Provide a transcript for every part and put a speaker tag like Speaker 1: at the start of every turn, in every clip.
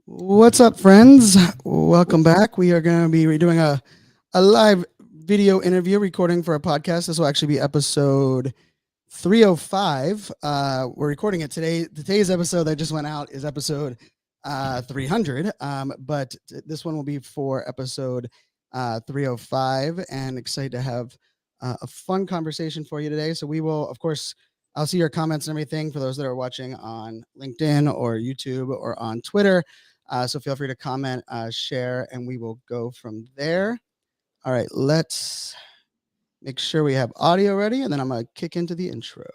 Speaker 1: What's up, friends? Welcome back. We are going to be doing a live video interview recording for a podcast. This will actually be episode 305. We're recording it today. Today's episode that just went out is episode 300, but this one will be for episode 305, and excited to have a fun conversation for you today. So we will, of course, I'll see your comments and everything for those that are watching on LinkedIn or YouTube or on Twitter. So feel free to comment, share, and we will go from there. All right, let's make sure we have audio ready, and then I'm going to kick into the intro.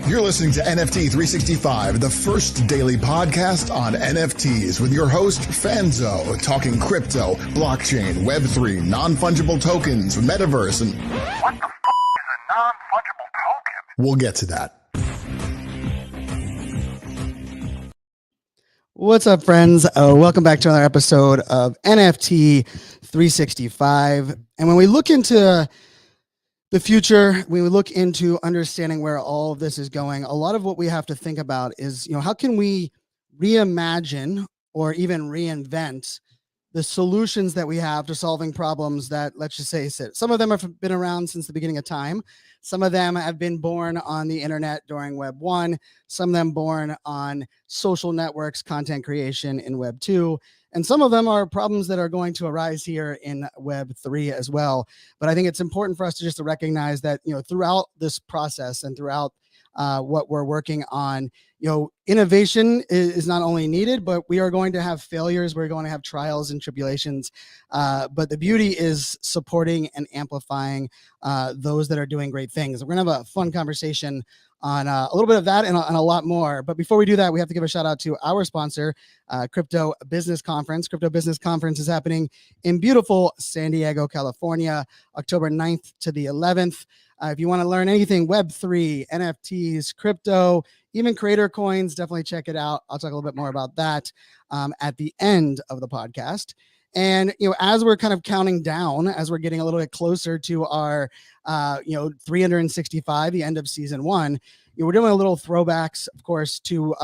Speaker 2: You're listening to NFT 365, the first daily podcast on NFTs with your host, Fanzo, talking crypto, blockchain, Web3, non-fungible tokens, metaverse, and...
Speaker 3: What the f*** is a non-fungible token?
Speaker 2: We'll get to that.
Speaker 1: What's up, friends? Welcome back to another episode of NFT 365. And when we look into the future, when we look into understanding where all of this is going, a lot of what we have to think about is, how can we reimagine or even reinvent the solutions that we have to solving problems that, let's just say, some of them have been around since the beginning of time. Some of them have been born on the internet during Web 1, some of them born on social networks, content creation in Web 2, and some of them are problems that are going to arise here in Web 3 as well. But I think it's important for us to just to recognize that, throughout this process and throughout what we're working on, innovation is not only needed, but we are going to have failures. We're going to have trials and tribulations. But the beauty is supporting and amplifying those that are doing great things. We're going to have a fun conversation on a little bit of that and a lot more. But before we do that, we have to give a shout out to our sponsor, Crypto Business Conference. Crypto Business Conference is happening in beautiful San Diego, California, October 9th to the 11th. If you want to learn anything Web3, NFTs, crypto, even creator coins, definitely check it out. I'll talk a little bit more about that at the end of the podcast. And, as we're kind of counting down, as we're getting a little bit closer to our, 365, the end of season 1, we're doing a little throwbacks, of course, to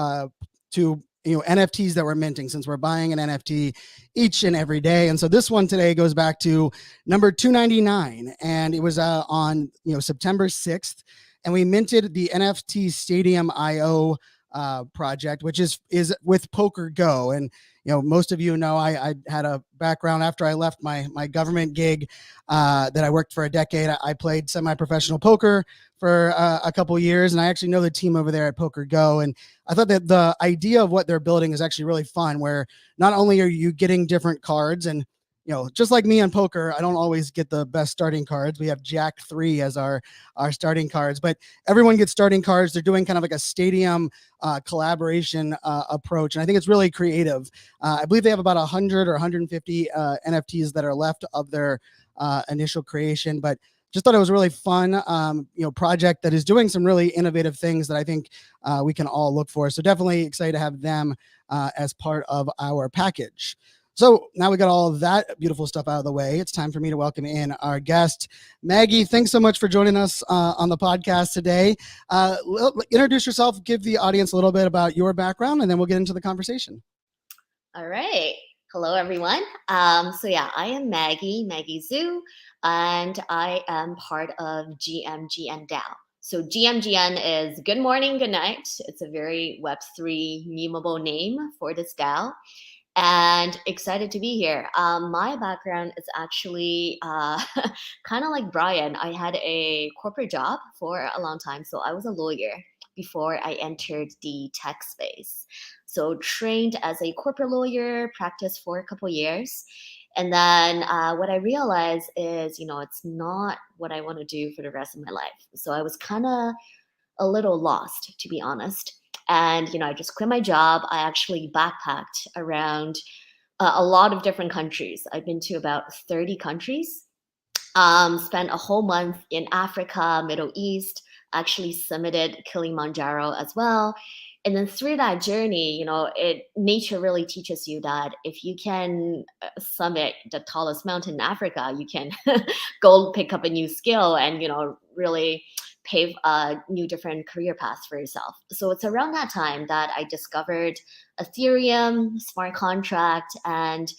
Speaker 1: NFTs that we're minting, since we're buying an NFT each and every day. And so this one today goes back to number 299, and it was on September 6th, and we minted the NFT Stadium IO project, which is with Poker Go. And most of I had a background after I left my government gig that I worked for a decade. I played semi-professional poker for a couple of years, and I actually know the team over there at Poker Go. And I thought that the idea of what they're building is actually really fun, where not only are you getting different cards, and just like me on poker, I don't always get the best starting cards. We have Jack 3 as our starting cards, but everyone gets starting cards. They're doing kind of like a stadium collaboration approach, and I think it's really creative. I believe they have about 100 or 150 NFTs that are left of their initial creation, but just thought it was a really fun, project that is doing some really innovative things that I think we can all look for. So definitely excited to have them as part of our package. So now we got all of that beautiful stuff out of the way. It's time for me to welcome in our guest, Maggie. Thanks so much for joining us on the podcast today. Introduce yourself, give the audience a little bit about your background, and then we'll get into the conversation.
Speaker 4: All right. Hello, everyone. I am Maggie Xu, and I am part of GMGN DAO. So GMGN is good morning, good night. It's a very Web3 memeable name for this DAO. And excited to be here. My background is actually kind of like Brian. I had a corporate job for a long time. So I was a lawyer before I entered the tech space. So trained as a corporate lawyer, practiced for a couple years. And then what I realized is, it's not what I want to do for the rest of my life. So I was kind of a little lost, to be honest. And, I just quit my job. I actually backpacked around a lot of different countries. I've been to about 30 countries, spent a whole month in Africa, Middle East, actually summited Kilimanjaro as well. And then through that journey, nature really teaches you that if you can summit the tallest mountain in Africa, you can go pick up a new skill and, really pave a new different career paths for yourself. So it's around that time that I discovered Ethereum, smart contract, and,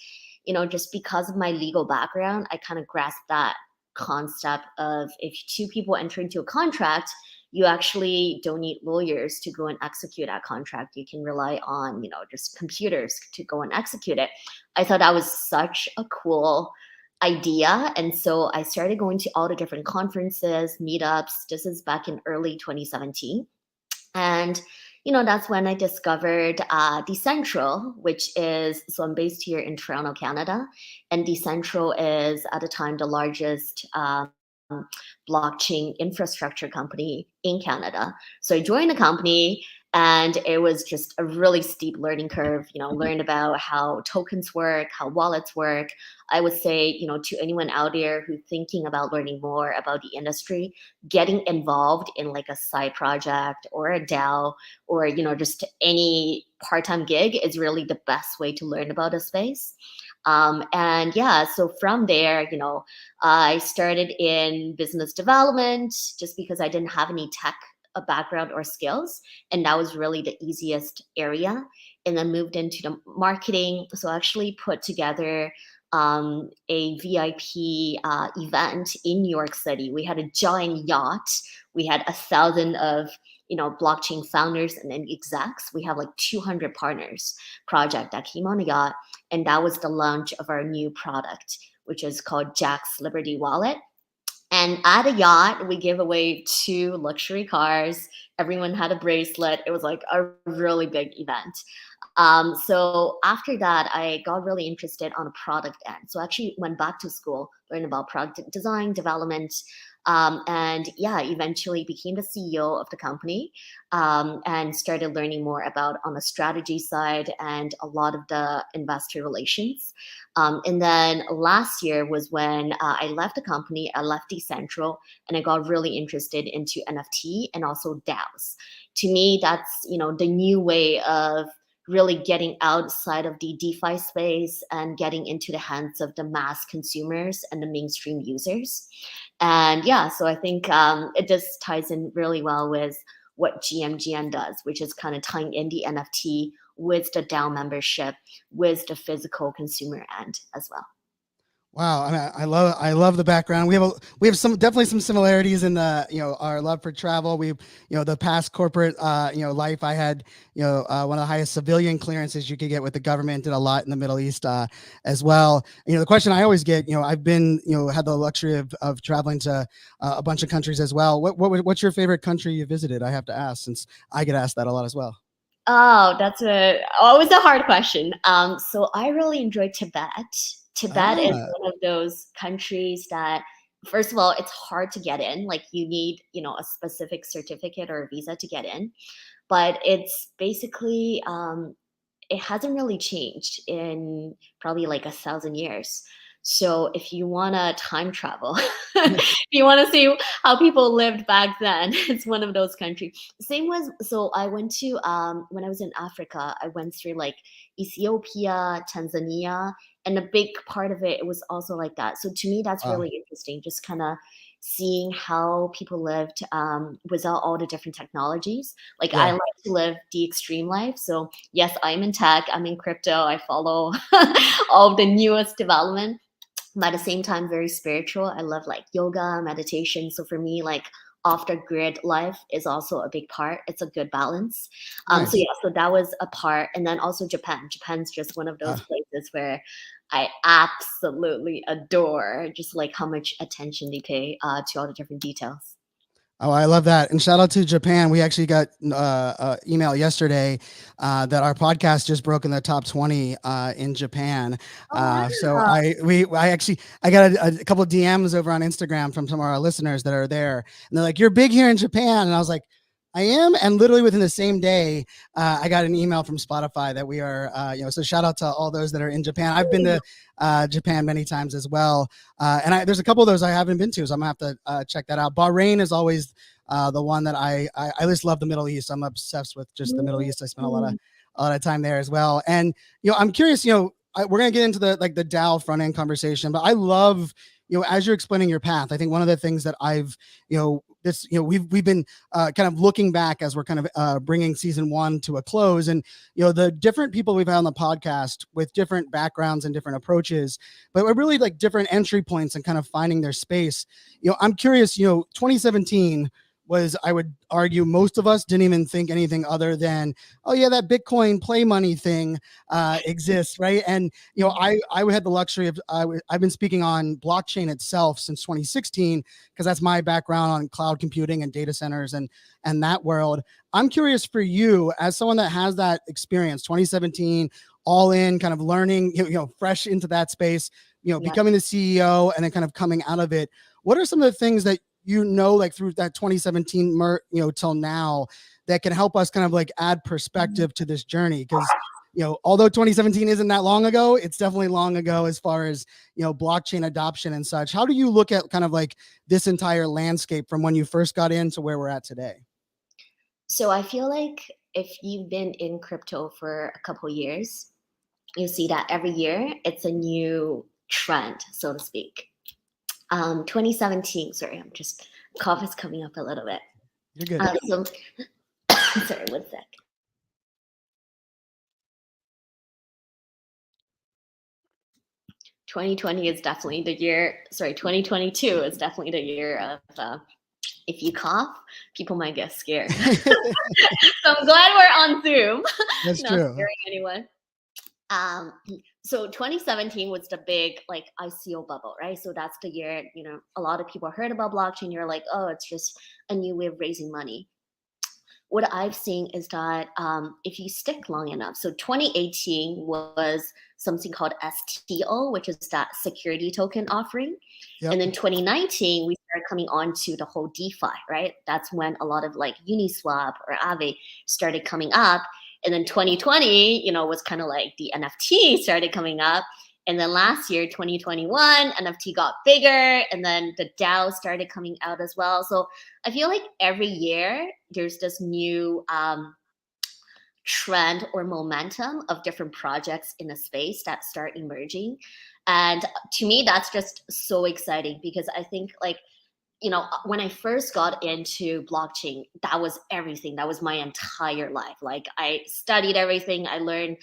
Speaker 4: just because of my legal background, I kind of grasped that concept of if two people enter into a contract, you actually don't need lawyers to go and execute that contract. You can rely on, just computers to go and execute it. I thought that was such a cool idea. And so I started going to all the different conferences, meetups. This is back in early 2017. And, that's when I discovered Decentral, which is, so I'm based here in Toronto, Canada. And Decentral is at the time the largest blockchain infrastructure company in Canada. So I joined the company and it was just a really steep learning curve, learned about how tokens work, how wallets work. I would say, to anyone out there who's thinking about learning more about the industry, getting involved in like a side project or a DAO or, just any part-time gig is really the best way to learn about a space. And yeah, so from there, I started in business development just because I didn't have any tech background or skills. And that was really the easiest area. And then moved into the marketing. So I actually put together a VIP event in New York City. We had a giant yacht. We had 1,000 of blockchain founders and then execs. We have like 200 partners project that came on the yacht. And that was the launch of our new product, which is called Jack's Liberty Wallet. And at a yacht, we gave away 2 luxury cars. Everyone had a bracelet. It was like a really big event. So after that, I got really interested on a product end. So I actually went back to school, learned about product design, development, and yeah, eventually became the CEO of the company and started learning more about on the strategy side and a lot of the investor relations. And then last year was when I left the company, I left Decentral, and I got really interested into NFT and also DAOs. To me, that's the new way of really getting outside of the DeFi space and getting into the hands of the mass consumers and the mainstream users. And yeah, so I think it just ties in really well with what GMGN does, which is kind of tying in the NFT with the DAO membership, with the physical consumer end as well.
Speaker 1: Wow, I love the background. We have definitely some similarities in the our love for travel. We the past corporate life I had one of the highest civilian clearances you could get with the government. Did a lot in the Middle East as well. The question I always get, I've been had the luxury of traveling to a bunch of countries as well. What's your favorite country you visited? I have to ask since I get asked that a lot as well.
Speaker 4: Oh, that's always a hard question. So I really enjoyed Tibet. Tibet is one of those countries that, first of all, it's hard to get in. Like you need, a specific certificate or a visa to get in. But it's basically, it hasn't really changed in probably like 1,000 years. So if you want to time travel, if you want to see how people lived back then, it's one of those countries. Same was, so I went to, when I was in Africa, I went through like Ethiopia, Tanzania, and a big part of it was also like that. So to me, that's really interesting, just kind of seeing how people lived without all the different technologies. Like I like to live the extreme life. So yes, I'm in tech, I'm in crypto, I follow all of the newest development, but at the same time, very spiritual. I love like yoga, meditation. So for me, like off the grid life is also a big part. It's a good balance.
Speaker 1: Nice.
Speaker 4: So yeah, so that was a part. And then also Japan. Japan's just one of those places where I absolutely adore just like how much attention they pay to all the different details.
Speaker 1: Oh, I love that. And shout out to Japan. We actually got email yesterday that our podcast just broke in the top 20 in Japan. So I got a couple of DMs over on Instagram from some of our listeners that are there. And they're like, "You're big here in Japan." And I was like, I am, and literally within the same day, I got an email from Spotify that we are, so shout out to all those that are in Japan. I've been to Japan many times as well, and there's a couple of those I haven't been to, so I'm gonna have to check that out. Bahrain is always the one that I just love the Middle East. I'm obsessed with just the Middle East. I spent a lot of time there as well, and I'm curious. We're gonna get into the DAO front end conversation, but I love as you're explaining your path. I think one of the things that I've we've been kind of looking back as we're kind of bringing season 1 to a close, and the different people we've had on the podcast with different backgrounds and different approaches, but we're really like different entry points and kind of finding their space. I'm curious. 2017 was, I would argue, most of us didn't even think anything other than, oh yeah, that Bitcoin play money thing exists, right? And I had the luxury of I've been speaking on blockchain itself since 2016 because that's my background on cloud computing and data centers and that world. I'm curious for you, as someone that has that experience, 2017, all in, kind of learning, fresh into that space, becoming the CEO and then kind of coming out of it. What are some of the things that like through that 2017 till now that can help us kind of like add perspective to this journey? Because although 2017 isn't that long ago, it's definitely long ago as far as blockchain adoption and such. How do you look at kind of like this entire landscape from when you first got in to where we're at today?
Speaker 4: So I feel like if you've been in crypto for a couple of years, you see that every year it's a new trend, so to speak. 2017, sorry, I'm just, cough is coming up a little bit.
Speaker 1: You're good.
Speaker 4: Sorry, 1 sec. '20 is definitely the year, 2022 is definitely the year of, if you cough, people might get scared. So I'm glad we're on Zoom.
Speaker 1: That's
Speaker 4: not
Speaker 1: true.
Speaker 4: scaring anyone. So 2017 was the big like ICO bubble, right? So that's the year, a lot of people heard about blockchain. You're like, oh, it's just a new way of raising money. What I've seen is that if you stick long enough, so 2018 was something called STO, which is that security token offering.
Speaker 1: Yep.
Speaker 4: And then 2019, we started coming on to the whole DeFi, right? That's when a lot of like Uniswap or Aave started coming up. And then 2020, was kind of like the NFT started coming up. And then last year, 2021, NFT got bigger. And then the DAO started coming out as well. So I feel like every year there's this new trend or momentum of different projects in the space that start emerging. And to me, that's just so exciting because I think like, when I first got into blockchain, that was everything. That was my entire life. Like I studied everything. I learned,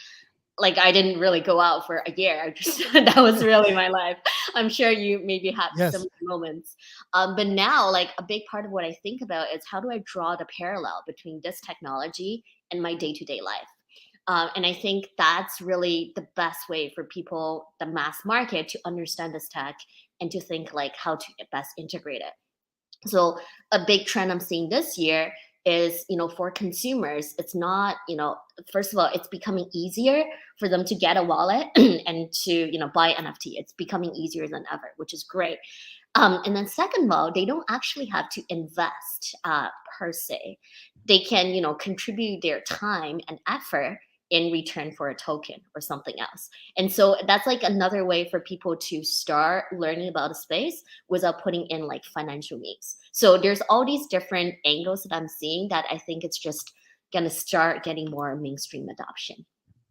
Speaker 4: like I didn't really go out for a year. I just, that was really my life. I'm sure you maybe had some moments. But now like a big part of what I think about is how do I draw the parallel between this technology and my day-to-day life? And I think that's really the best way for people, the mass market, to understand this tech and to think like how to best integrate it. So a big trend I'm seeing this year is, for consumers, it's not, first of all, it's becoming easier for them to get a wallet and to, buy NFT. It's becoming easier than ever, which is great. And then second of all, they don't actually have to invest per se. They can, contribute their time and effort in return for a token or something else. And so that's like another way for people to start learning about a space without putting in like financial means. So there's all these different angles that I'm seeing that I think it's just going to start getting more mainstream adoption.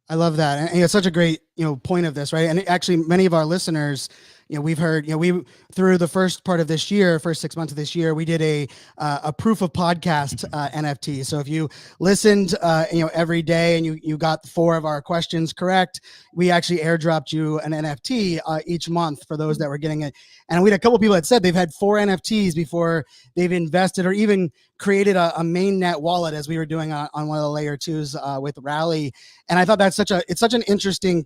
Speaker 1: I love that. And it's such a great, point of this, right? And actually many of our listeners, we've heard, we through the first part of this year, first 6 months of this year, we did a proof of podcast NFT. So if you listened, every day and you got 4 of our questions correct, we actually airdropped you an NFT each month for those that were getting it. And we had a couple people that said they've had 4 NFTs before they've invested or even created a mainnet wallet, as we were doing on one of the layer 2s with Rally. And I thought that's it's such an interesting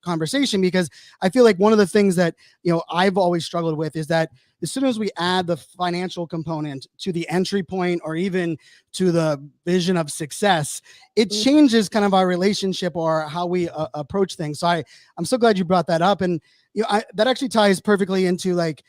Speaker 1: conversation, because I feel like one of the things that I've always struggled with is that as soon as we add the financial component to the entry point or even to the vision of success, it changes kind of our relationship or how we approach things. So I'm so glad you brought that up. And that actually ties perfectly into like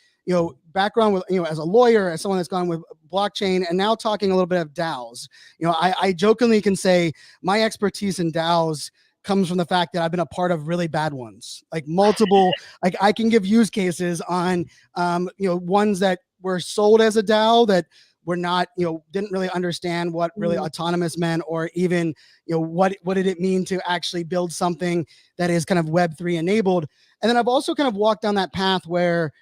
Speaker 1: background with, as a lawyer, as someone that's gone with blockchain, and now talking a little bit of DAOs. I jokingly can say my expertise in DAOs comes from the fact that I've been a part of really bad ones, like multiple, like I can give use cases on, ones that were sold as a DAO that were not, didn't really understand what really autonomous meant, or even, what did it mean to actually build something that is kind of Web3 enabled. And then I've also kind of walked down that path where,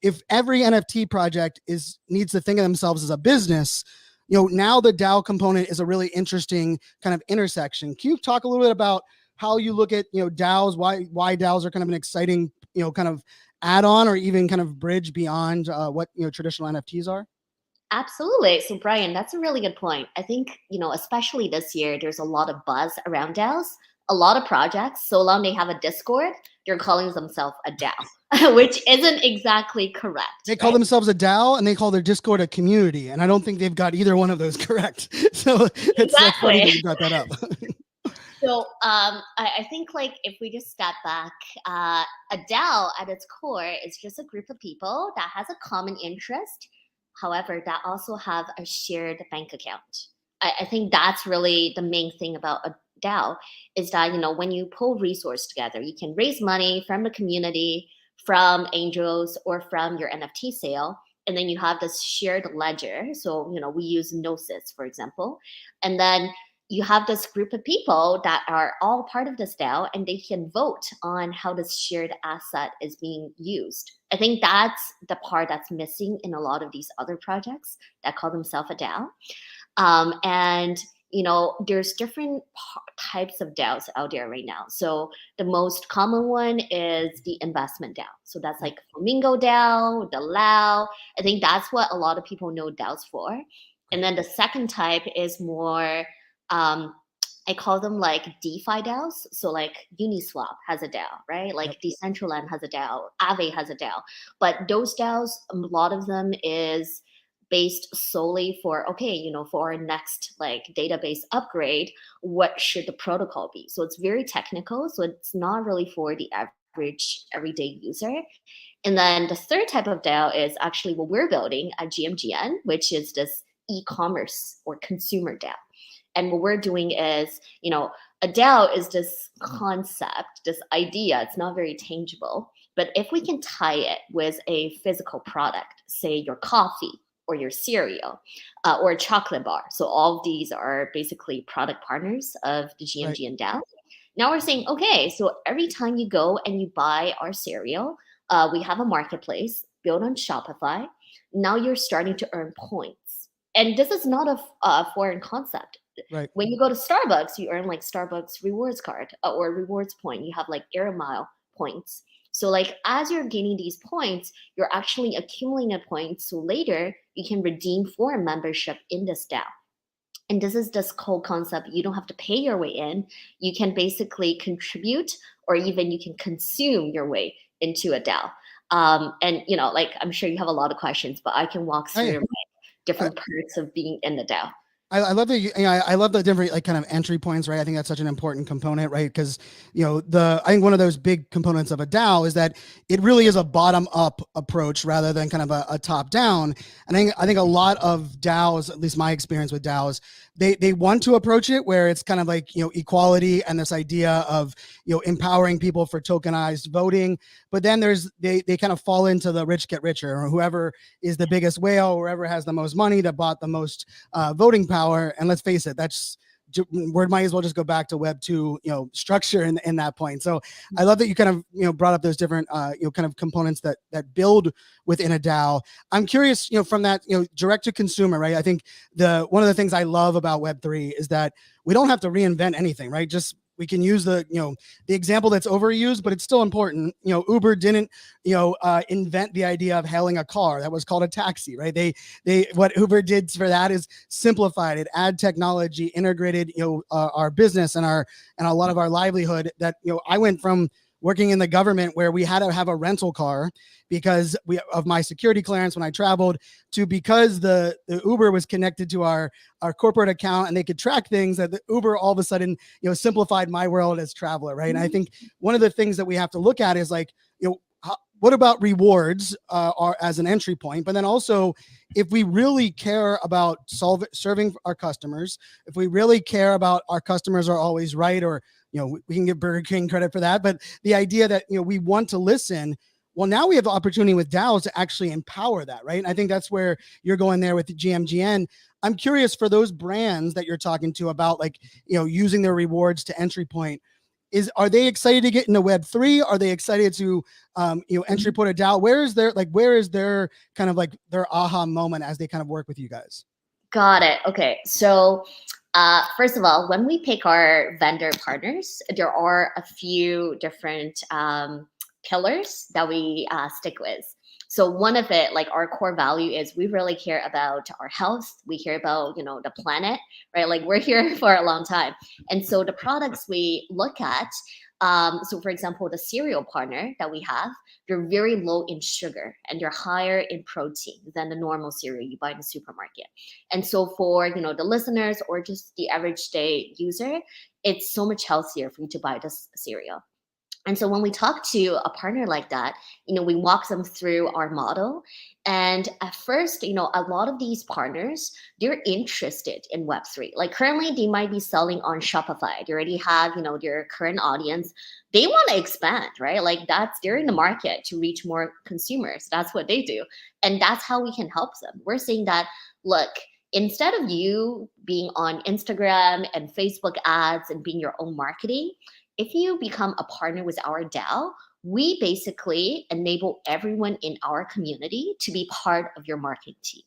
Speaker 1: if every NFT project needs to think of themselves as a business, now the DAO component is a really interesting kind of intersection. Can you talk a little bit about how you look at, DAOs, why DAOs are kind of an exciting, kind of add-on or even kind of bridge beyond what, traditional NFTs are?
Speaker 4: Absolutely. So, Brian, that's a really good point. I think, especially this year, there's a lot of buzz around DAOs. A lot of projects, so long they have a Discord, they're calling themselves a DAO, which isn't exactly correct.
Speaker 1: They call themselves a DAO and they call their Discord a community. And I don't think they've got either one of those correct. So it's funny that you brought that up.
Speaker 4: So I think like if we just step back, a DAO at its core is just a group of people that has a common interest. However, that also have a shared bank account. I think that's really the main thing about a DAO is that, when you pull resource together, you can raise money from the community, from angels, or from your NFT sale. And then you have this shared ledger. So, we use Gnosis, for example. And then you have this group of people that are all part of this DAO, and they can vote on how this shared asset is being used. I think that's the part that's missing in a lot of these other projects that call themselves a DAO. And there's different types of DAOs out there right now. So the most common one is the investment DAO. So that's like Flamingo DAO, the LAO. I think that's what a lot of people know DAOs for. And then the second type is more, I call them like DeFi DAOs. So like Uniswap has a DAO, right? Like Decentraland has a DAO, Aave has a DAO. But those DAOs, a lot of them is based solely for, for our next like database upgrade, what should the protocol be? So it's very technical. So it's not really for the average everyday user. And then the third type of DAO is actually what we're building at GMGN, which is this e-commerce or consumer DAO. And what we're doing is, a DAO is this concept, this idea. It's not very tangible. But if we can tie it with a physical product, say your coffee, or your cereal, or a chocolate bar. So all of these are basically product partners of the GMGN DAO. Now we're saying, okay, so every time you go and you buy our cereal, we have a marketplace built on Shopify. Now you're starting to earn points. And this is not a foreign concept.
Speaker 1: Right.
Speaker 4: When you go to Starbucks, you earn like Starbucks rewards card or rewards point. You have like air mile points. So like as you're gaining these points, you're actually accumulating points. So later you can redeem for a membership in this DAO. And this is this whole concept. You don't have to pay your way in. You can basically contribute, or even you can consume your way into a DAO. And like I'm sure you have a lot of questions, but I can walk through different parts of being in the DAO.
Speaker 1: I love that I love the different like kind of entry points, right? I think that's such an important component, right? Because I think one of those big components of a DAO is that it really is a bottom up approach rather than kind of a top down. And I think a lot of DAOs, at least my experience with DAOs, they want to approach it where it's kind of like equality and this idea of empowering people for tokenized voting. But then they kind of fall into the rich get richer, or whoever is the biggest whale, whoever has the most money that bought the most voting power. And let's face it, we might as well just go back to Web 2, structure in that point. So I love that you kind of, brought up those different, kind of components that build within a DAO. I'm curious, from that, direct to consumer, right? I think one of the things I love about Web 3 is that we don't have to reinvent anything, right? Just we can use the example that's overused, but it's still important. Uber didn't, invent the idea of hailing a car. That was called a taxi, right? What Uber did for that is simplified it, add technology, integrated, our business and a lot of our livelihood. That, I went from working in the government where we had to have a rental car because of my security clearance when I traveled, to because the Uber was connected to our corporate account and they could track things, that the Uber all of a sudden, simplified my world as traveler, right? And I think one of the things that we have to look at is like, what about rewards are as an entry point? But then also, if we really care about serving our customers, if we really care about our customers are always right, or we can give Burger King credit for that, but the idea that we want to listen. Well, now we have the opportunity with DAOs to actually empower that, right? And I think that's where you're going there with the GMGN. I'm curious for those brands that you're talking to about, like, using their rewards to entry point. Are they excited to get into Web3? Are they excited to, entry point a DAO? Where is their kind of like their aha moment as they kind of work with you guys?
Speaker 4: Got it. Okay. So, first of all, when we pick our vendor partners, there are a few different pillars that we stick with. So one of it, like our core value, is we really care about our health. We care about, the planet, right? Like we're here for a long time. And so the products we look at, so for example, the cereal partner that we have, they're very low in sugar and they're higher in protein than the normal cereal you buy in the supermarket. And so for, the listeners or just the average day user, it's so much healthier for you to buy this cereal. And so when we talk to a partner like that, we walk them through our model. And at first, a lot of these partners, they're interested in Web3. Like currently they might be selling on Shopify. They already have, their current audience. They want to expand, right? Like they're in the market to reach more consumers. That's what they do. And that's how we can help them. We're saying that, look, instead of you being on Instagram and Facebook ads and being your own marketing, if you become a partner with our DAO, we basically enable everyone in our community to be part of your marketing team.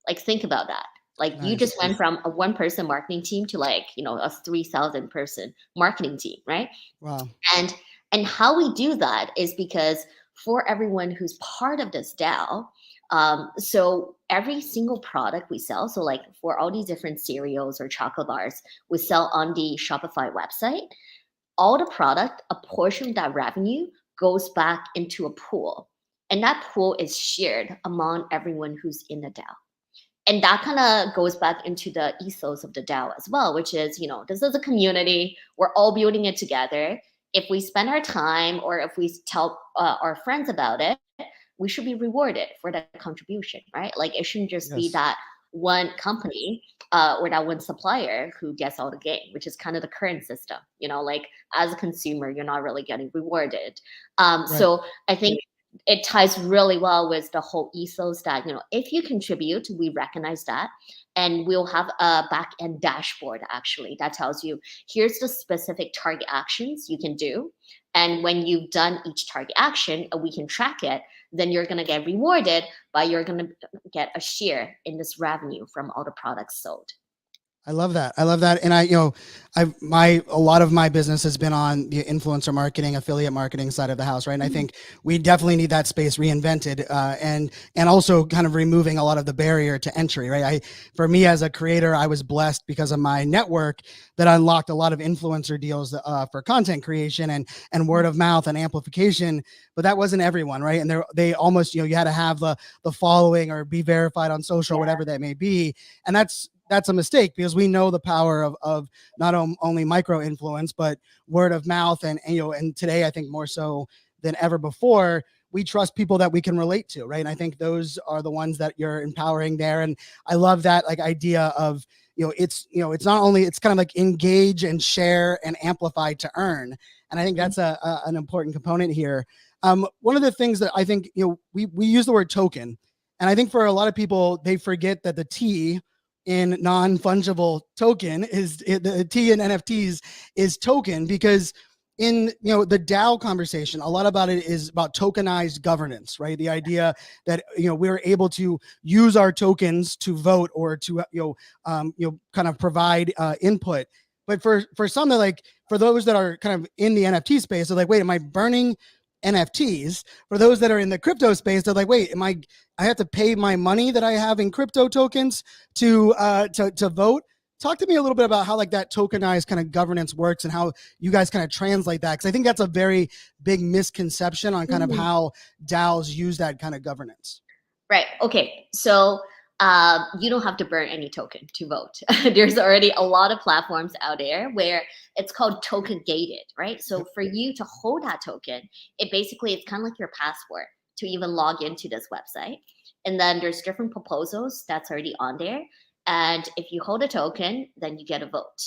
Speaker 4: Like, think about that. Like,
Speaker 1: Nice.
Speaker 4: You just went from a 1-person marketing team to like, a 3,000 person marketing team, right?
Speaker 1: Wow.
Speaker 4: And how we do that is because for everyone who's part of this DAO, so every single product we sell, so like for all these different cereals or chocolate bars, we sell on the Shopify website. All the product, a portion of that revenue goes back into a pool. And that pool is shared among everyone who's in the DAO. And that kind of goes back into the ethos of the DAO as well, which is, this is a community. We're all building it together. If we spend our time or if we tell our friends about it, we should be rewarded for that contribution, right? Like it shouldn't just be that one company or that one supplier who gets all the gain, which is kind of the current system. Like as a consumer, you're not really getting rewarded. So I think it ties really well with the whole ethos that, if you contribute, we recognize that. And we'll have a back-end dashboard actually that tells you, here's the specific target actions you can do. And when you've done each target action, we can track it, then you're going to get rewarded by you're going to get a share in this revenue from all the products sold.
Speaker 1: I love that. And a lot of my business has been on the influencer marketing, affiliate marketing side of the house, right? And I think we definitely need that space reinvented, and also kind of removing a lot of the barrier to entry, right? For me as a creator, I was blessed because of my network that unlocked a lot of influencer deals for content creation and word of mouth and amplification, but that wasn't everyone, right? And they almost, you had to have the following or be verified on social, whatever that may be. And that's a mistake because we know the power of not only micro influence, but word of mouth. And today, I think more so than ever before, we trust people that we can relate to. Right. And I think those are the ones that you're empowering there. And I love that idea of, it's not only, it's kind of like engage and share and amplify to earn. And I think that's an important component here. One of the things that I think, we use the word token. And I think for a lot of people, they forget that the T in non-fungible token is the T in NFTs is token, because in the DAO conversation, a lot about it is about tokenized governance, right? The idea that we're able to use our tokens to vote or to kind of provide input. But for some, that for those that are kind of in the NFT space, they're like, wait, am I burning NFTs? For those that are in the crypto space, they're like, wait, I have to pay my money that I have in crypto tokens to vote? Talk to me a little bit about how that tokenized kind of governance works and how you guys kind of translate that. Cause I think that's a very big misconception on kind of how DAOs use that kind of governance.
Speaker 4: Right. Okay. So you don't have to burn any token to vote. There's already a lot of platforms out there where it's called token gated, right? So for you to hold that token, it's kind of like your password to even log into this website. And then there's different proposals that's already on there. And if you hold a token, then you get a vote.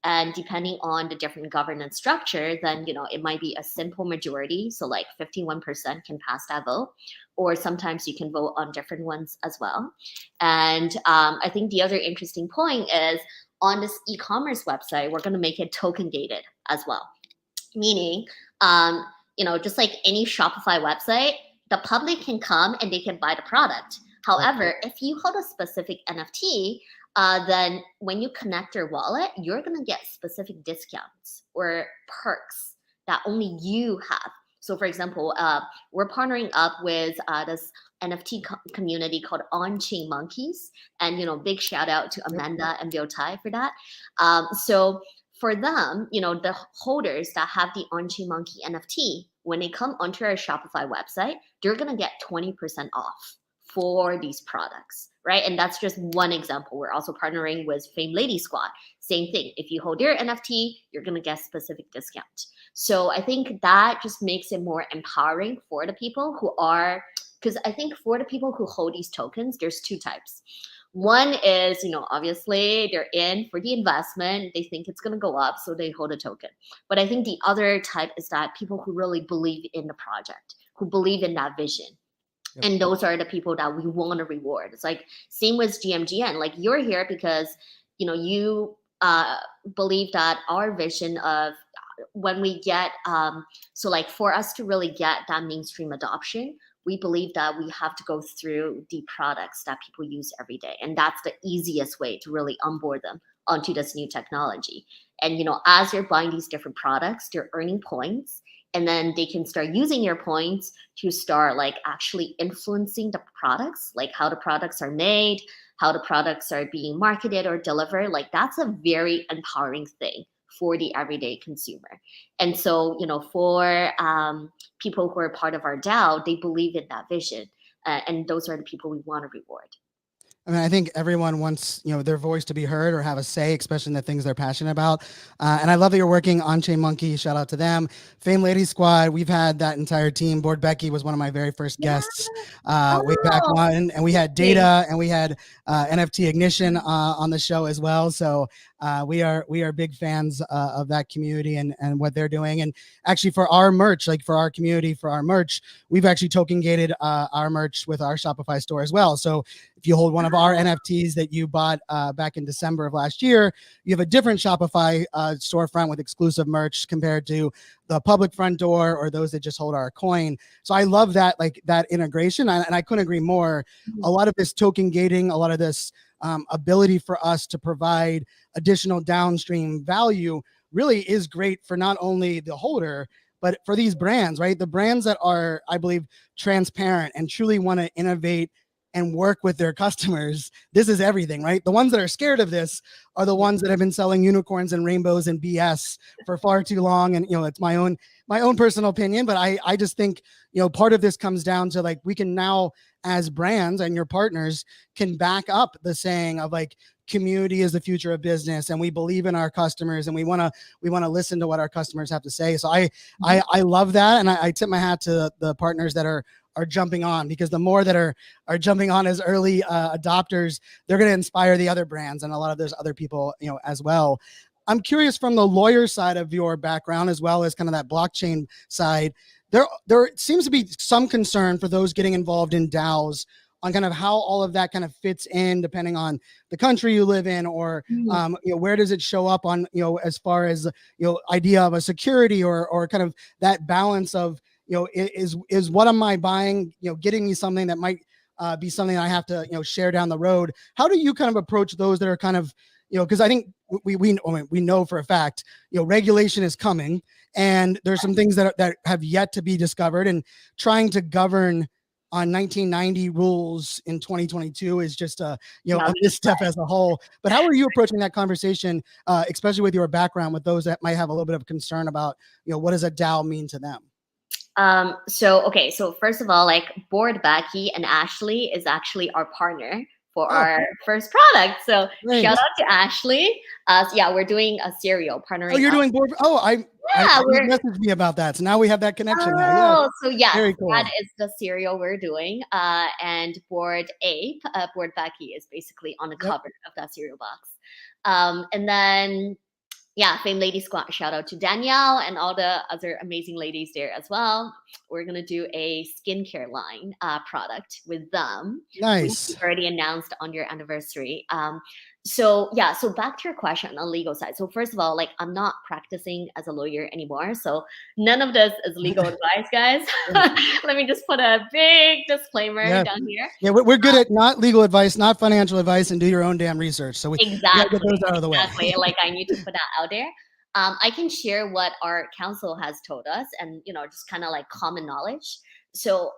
Speaker 4: And depending on the different governance structure, then it might be a simple majority. So like 51% can pass that vote, or sometimes you can vote on different ones as well. And I think the other interesting point is on this e-commerce website, we're going to make it token gated as well. Meaning, just like any Shopify website, the public can come and they can buy the product. However, if you hold a specific NFT, then when you connect your wallet, you're going to get specific discounts or perks that only you have. So for example, we're partnering up with this NFT community called On-Chain Monkeys. And, big shout out to Amanda and Bill Tai for that. So for them, the holders that have the On-Chain Monkey NFT, when they come onto our Shopify website, they're going to get 20% off for these products, right? And that's just one example. We're also partnering with Fame Lady Squad. Same thing. If you hold your NFT, you're going to get specific discount. So I think that just makes it more empowering for the people who are, because I think for the people who hold these tokens, there's two types. One is, obviously they're in for the investment. They think it's going to go up, so they hold a token. But I think the other type is that people who really believe in the project, who believe in that vision. Yep. And those are the people that we want to reward. It's like same with GMGN. Like you're here because, you believe that our vision of when we get, so like for us to really get that mainstream adoption, we believe that we have to go through the products that people use every day. And that's the easiest way to really onboard them onto this new technology. And, as you're buying these different products, they're earning points. And then they can start using your points to start like actually influencing the products, like how the products are made, how the products are being marketed or delivered. Like that's a very empowering thing for the everyday consumer. And so, for people who are part of our DAO, they believe in that vision. And those are the people we want to reward.
Speaker 1: I mean, I think everyone wants, their voice to be heard or have a say, especially in the things they're passionate about. And I love that you're working On-Chain Monkey. Shout out to them. Fame Lady Squad. We've had that entire team. Board Becky was one of my very first guests way back when, and we had Data and we had NFT Ignition on the show as well. So we are big fans of that community and what they're doing. And actually for our merch, like for our community, for our merch, we've actually token gated our merch with our Shopify store as well. So if you hold one of our NFTs that you bought back in December of last year, you have a different Shopify storefront with exclusive merch compared to the public front door or those that just hold our coin. So I love that, like that integration. And I couldn't agree more. A lot of this token gating, a lot of this ability for us to provide additional downstream value really is great for not only the holder, but for these brands, right? The brands that are, I believe, transparent and truly want to innovate and work with their customers. This is everything, right? The ones that are scared of this are the ones that have been selling unicorns and rainbows and BS for far too long. And, it's my own personal opinion, but I just think, part of this comes down to like, we can now as brands and your partners can back up the saying of like, community is the future of business, and we believe in our customers, and we want to listen to what our customers have to say. So I love that, and I tip my hat to the partners that are jumping on, because the more that are jumping on as early adopters, they're going to inspire the other brands and a lot of those other people, as well. I'm curious from the lawyer side of your background, as well as kind of that blockchain side. There seems to be some concern for those getting involved in DAOs on kind of how all of that kind of fits in, depending on the country you live in, or where does it show up on, as far as idea of a security or kind of that balance of is what am I buying, getting me something that might be something I have to share down the road. How do you kind of approach those that are kind of because I think we know for a fact regulation is coming, and there's some things that have yet to be discovered, and trying to govern on 1990 rules in 2022 is just a misstep as a whole. But how are you approaching that conversation, especially with your background, with those that might have a little bit of concern about what does a DAO mean to them?
Speaker 4: So first of all, like Board Becky and Ashley is actually our partner for
Speaker 1: Oh,
Speaker 4: our first product. So shout
Speaker 1: great.
Speaker 4: out to Ashley. So yeah, we're doing a cereal
Speaker 1: Oh,
Speaker 4: partnering
Speaker 1: you're
Speaker 4: up.
Speaker 1: doing board. Oh,
Speaker 4: Yeah,
Speaker 1: you messaged me about that. So now we have that connection now. Yes.
Speaker 4: oh, so yes,
Speaker 1: Very
Speaker 4: that
Speaker 1: cool.
Speaker 4: is the cereal we're doing. And Board Ape, Board Becky is basically on the
Speaker 1: Yep.
Speaker 4: cover of that cereal box. And then yeah, Fame Lady Squad, shout out to Danielle and all the other amazing ladies there as well. We're going to do a skincare line product with them, which
Speaker 1: Nice.
Speaker 4: we already announced on your anniversary. So yeah, so back to your question on legal side. So first of all, like I'm not practicing as a lawyer anymore. So none of this is legal advice, guys. Let me just put a big disclaimer
Speaker 1: Yeah.
Speaker 4: down here.
Speaker 1: Yeah. We're good at not legal advice, not financial advice, and do your own damn research. So we gotta get those out of the way.
Speaker 4: Exactly. Like I need to put that out there. I can share what our council has told us and, just kind of like common knowledge. So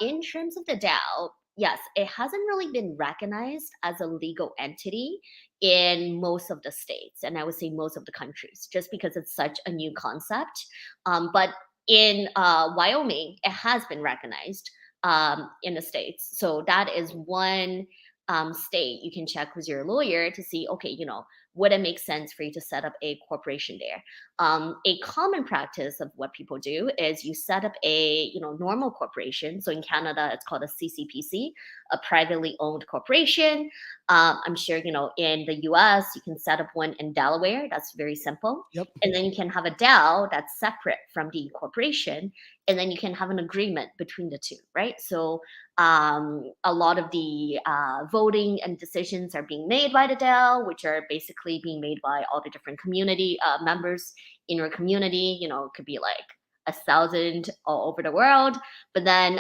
Speaker 4: in terms of the DAO, yes, it hasn't really been recognized as a legal entity in most of the states. And I would say most of the countries, just because it's such a new concept. But in Wyoming, it has been recognized in the states. So that is one state you can check with your lawyer to see, okay, would it make sense for you to set up a corporation there? A common practice of what people do is you set up a normal corporation. So in Canada, it's called a CCPC, a privately owned corporation. I'm sure in the US you can set up one in Delaware. That's very simple.
Speaker 1: Yep.
Speaker 4: And then you can have a DAO that's separate from the corporation, and then you can have an agreement between the two, right? So a lot of the voting and decisions are being made by the DAO, which are basically being made by all the different community members in your community. It could be like 1,000 all over the world. But then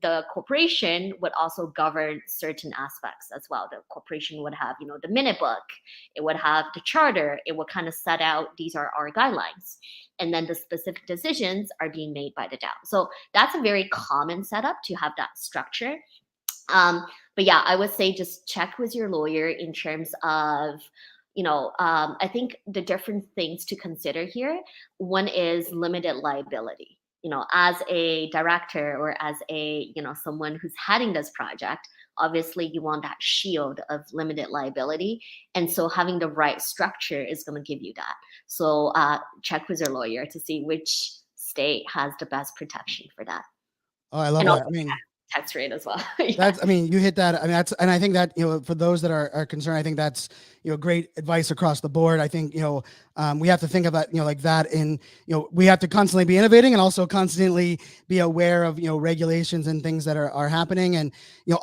Speaker 4: the corporation would also govern certain aspects as well. The corporation would have, the minute book, it would have the charter, it would kind of set out these are our guidelines. And then the specific decisions are being made by the DAO. So that's a very common setup to have that structure. But yeah, I would say just check with your lawyer in terms of, I think the different things to consider here. One is limited liability. As a director or as a, someone who's heading this project, obviously you want that shield of limited liability. And so having the right structure is going to give you that. So check with your lawyer to see which state has the best protection for that.
Speaker 1: Oh, I love
Speaker 4: And
Speaker 1: that.
Speaker 4: also
Speaker 1: I mean,
Speaker 4: tax rate as well. Yeah.
Speaker 1: that's, I mean, you hit that. I mean, and I think that, for those that are concerned, I think that's, great advice across the board. I think, we have to think about, like that in, we have to constantly be innovating and also constantly be aware of, regulations and things that are happening. And,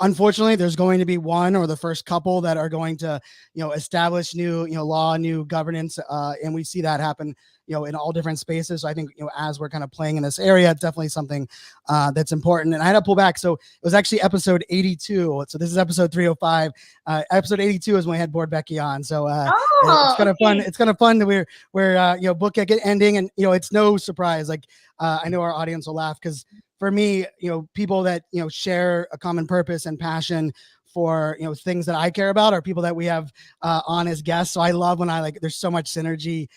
Speaker 1: unfortunately, there's going to be one or the first couple that are going to, establish new, law, new governance. And we see that happen, in all different spaces. So I think, as we're kind of playing in this area, it's definitely something that's important. And I had to pull back. So it was actually episode 82. So this is episode 305. Episode 82 is when we had Board Becky on. So it's kind of fun. It's kind of fun that we're book ending, and it's no surprise. Like I know our audience will laugh because for me, people that share a common purpose and passion for things that I care about are people that we have on as guests. So I love when there's so much synergy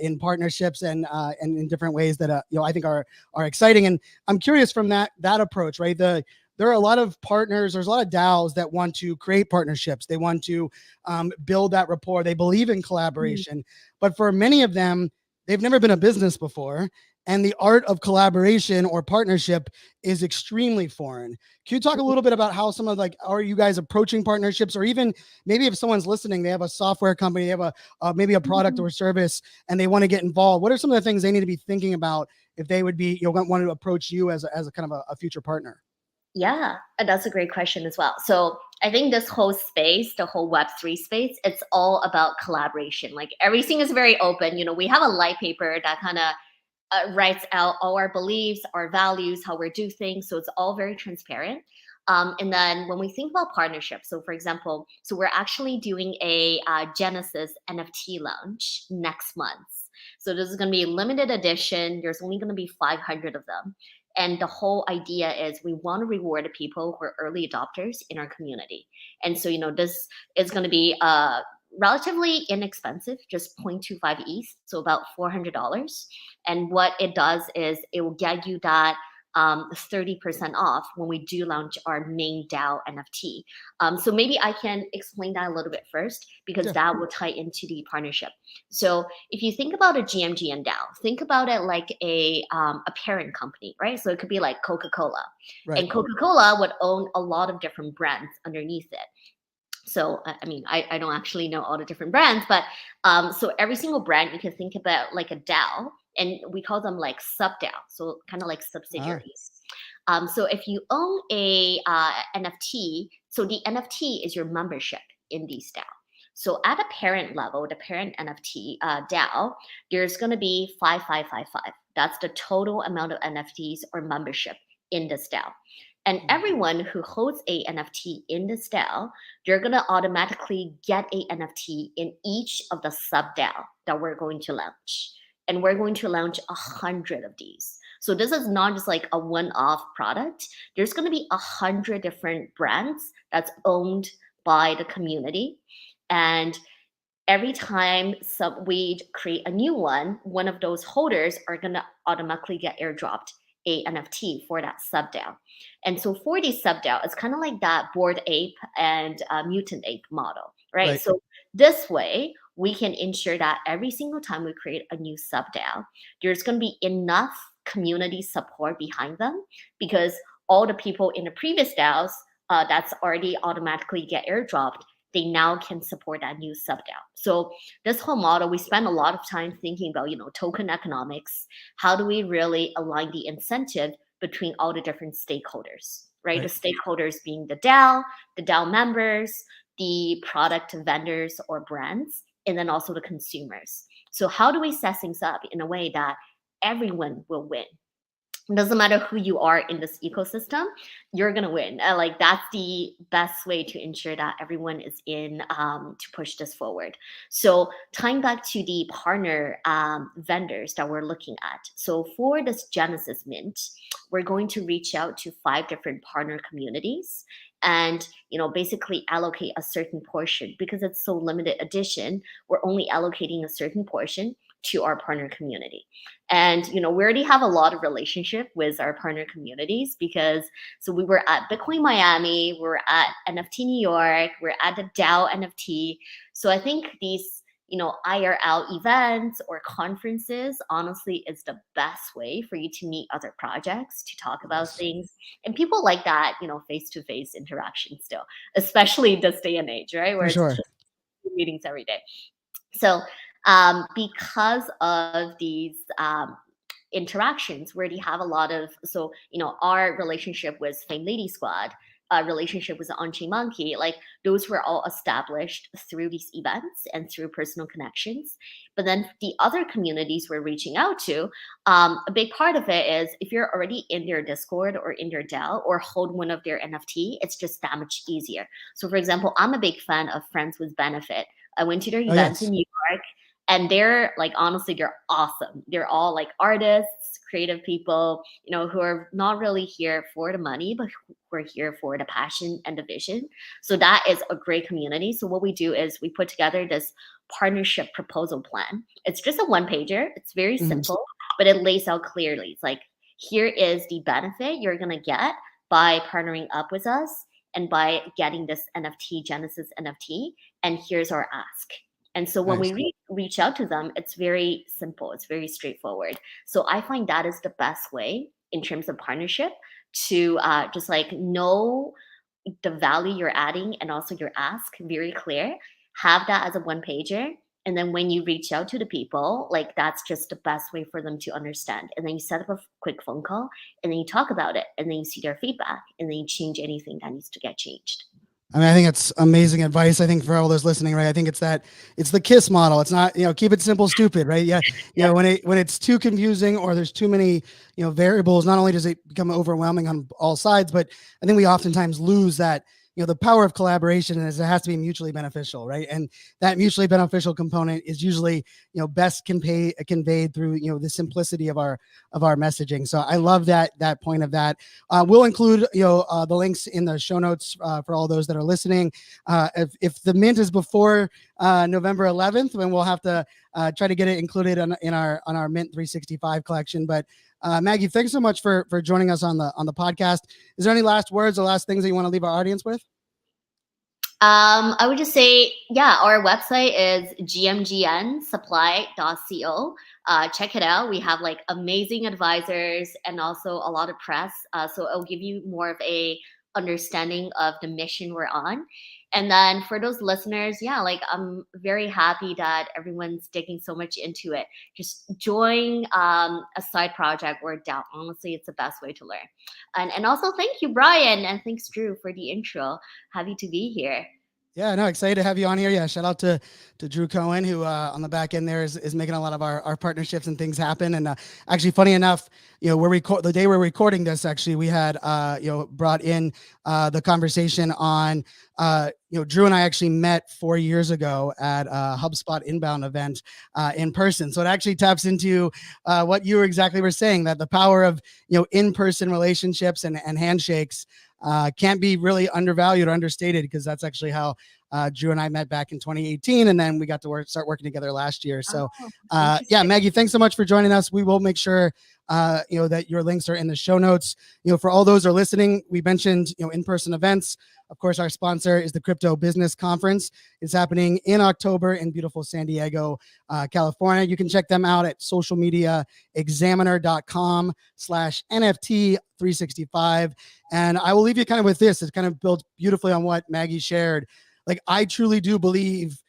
Speaker 1: in partnerships and in different ways that I think are exciting. And I'm curious from that approach, right? There are a lot of partners. There's a lot of DAOs that want to create partnerships. They want to build that rapport. They believe in collaboration, but for many of them, they've never been a business before. And the art of collaboration or partnership is extremely foreign. Can you talk a little bit about how some of are you guys approaching partnerships, or even maybe if someone's listening, they have a software company, they have maybe a product or service, and they want to get involved. What are some of the things they need to be thinking about if they would be want to approach you as a kind of a future partner?
Speaker 4: Yeah, that's a great question as well. So I think this whole space, the whole Web3 space, it's all about collaboration. Like everything is very open. We have a light paper that kind of writes out all our beliefs, our values, how we do things. So it's all very transparent. And then when we think about partnerships, so for example, so we're actually doing a Genesis NFT launch next month. So this is going to be a limited edition. There's only going to be 500 of them. And the whole idea is we want to reward the people who are early adopters in our community. And so, this is going to be relatively inexpensive, just 0.25 ETH, so about $400. And what it does is it will get you that 30% off when we do launch our main DAO NFT. So maybe I can explain that a little bit first, because
Speaker 1: Sure.
Speaker 4: that will tie into the partnership. So if you think about a GMGN DAO, think about it like a parent company, right? So it could be like Coca-Cola,
Speaker 1: Right.
Speaker 4: and Coca-Cola would own a lot of different brands underneath it. So I mean, I don't actually know all the different brands, but so every single brand you can think about like a DAO, and we call them like sub DAO, so kind of like subsidiaries. So if you own a NFT, so the NFT is your membership in these DAO. So at a parent level, the parent NFT DAO, there's going to be 5555. That's the total amount of NFTs or membership in this DAO. And everyone who holds a NFT in this DAO, they're going to automatically get a NFT in each of the sub DAO that we're going to launch. And we're going to launch 100 of these. So this is not just like a one-off product. There's going to be 100 different brands that's owned by the community. And every time we create a new one of those holders are going to automatically get airdropped a NFT for that sub DAO. And so for the sub DAO, it's kind of like that Bored Ape and Mutant Ape model, right? So this way, we can ensure that every single time we create a new sub DAO, there's going to be enough community support behind them, because all the people in the previous DAOs that's already automatically get airdropped, they now can support that new sub DAO. So this whole model, we spend a lot of time thinking about, token economics. How do we really align the incentive between all the different stakeholders, right? The stakeholders being the DAO members, the product vendors or brands, and then also the consumers. So how do we set things up in a way that everyone will win? It doesn't matter who you are in this ecosystem, you're going to win. Like that's the best way to ensure that everyone is in to push this forward. So tying back to the partner vendors that we're looking at. So for this Genesis Mint, we're going to reach out to 5 different partner communities and basically allocate a certain portion. Because it's so limited edition, we're only allocating a certain portion to our partner community. And we already have a lot of relationship with our partner communities, because so we were at Bitcoin Miami, we were at NFT New York, we're at the DAO NFT. So I think these IRL events or conferences honestly is the best way for you to meet other projects, to talk about things. And people like that face-to-face interaction still, especially this day and age, right, where it's just meetings every day. So because of these interactions, we already have a lot of, our relationship with Fame Lady Squad, relationship with the On-Chain Monkey, like those were all established through these events and through personal connections. But then the other communities we're reaching out to, a big part of it is if you're already in their Discord or in their DAO or hold one of their NFT, it's just that much easier. So for example, I'm a big fan of Friends with Benefit. I went to their events in New York. And they're like, honestly, they're awesome. They're all like artists, creative people, who are not really here for the money, but who are here for the passion and the vision. So that is a great community. So what we do is we put together this partnership proposal plan. It's just a one-pager. It's very simple, but it lays out clearly. It's like, here is the benefit you're going to get by partnering up with us and by getting this NFT, Genesis NFT, and here's our ask. And so when we reach out to them, it's very simple. It's very straightforward. So I find that is the best way in terms of partnership to just like know the value you're adding and also your ask very clear. Have that as a one-pager. And then when you reach out to the people, like that's just the best way for them to understand. And then you set up a quick phone call and then you talk about it and then you see their feedback and then you change anything that needs to get changed.
Speaker 1: I mean, I think it's amazing advice. I think for all those listening, right? I think it's the KISS model. It's not, keep it simple, stupid, right? Yeah. When it's too confusing or there's too many, variables, not only does it become overwhelming on all sides, but I think we oftentimes lose that, the power of collaboration is it has to be mutually beneficial, right? And that mutually beneficial component is usually, best conveyed through, the simplicity of our messaging. So I love that point of that. We'll include, the links in the show notes for all those that are listening. If the mint is before November 11th, then we'll have to try to get it included on our Mint 365 collection. But Maggie, thanks so much for joining us on the podcast. Is there any last words or last things that you want to leave our audience with?
Speaker 4: I would just say, yeah, our website is GMGN Supply Co. Check it out. We have like amazing advisors and also a lot of press. So it'll give you more of a understanding of the mission we're on. And then for those listeners, yeah, like I'm very happy that everyone's digging so much into it. Just join a side project or DAO. Honestly, it's the best way to learn. And also thank you, Brian, and thanks, Drew, for the intro. Happy to be here.
Speaker 1: Yeah, no, excited to have you on here. Yeah, shout out to Drew Cohen, who on the back end there is making a lot of our partnerships and things happen. And actually, funny enough, the day we're recording this, actually, we had brought in the conversation on Drew and I actually met 4 years ago at a HubSpot inbound event in person. So it actually taps into what you exactly were saying, that the power of in-person relationships and handshakes can't be really undervalued or understated, because that's actually how Drew and I met back in 2018, and then we got to start working together last year. So yeah, Maggie, thanks so much for joining us. We will make sure that your links are in the show notes. For all those who are listening, we mentioned in-person events. Of course, our sponsor is the Crypto Business Conference. It's happening in October in beautiful San Diego, California. You can check them out at socialmediaexaminer.com/NFT365. And I will leave you kind of with this. It kind of builds beautifully on what Maggie shared. Like, I truly do believe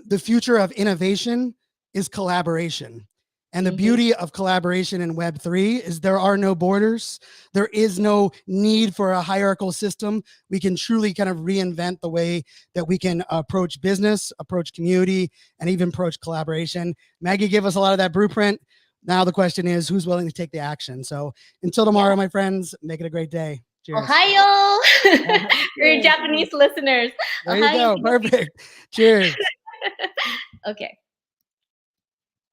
Speaker 1: the future of innovation is collaboration. And the beauty of collaboration in Web3 is there are no borders. There is no need for a hierarchical system. We can truly kind of reinvent the way that we can approach business, approach community, and even approach collaboration. Maggie gave us a lot of that blueprint. Now the question is, who's willing to take the action? So until tomorrow, my friends, make it a great day. Cheers.
Speaker 4: Ohio! For your Japanese listeners.
Speaker 1: There you go. Perfect. Cheers.
Speaker 4: Okay.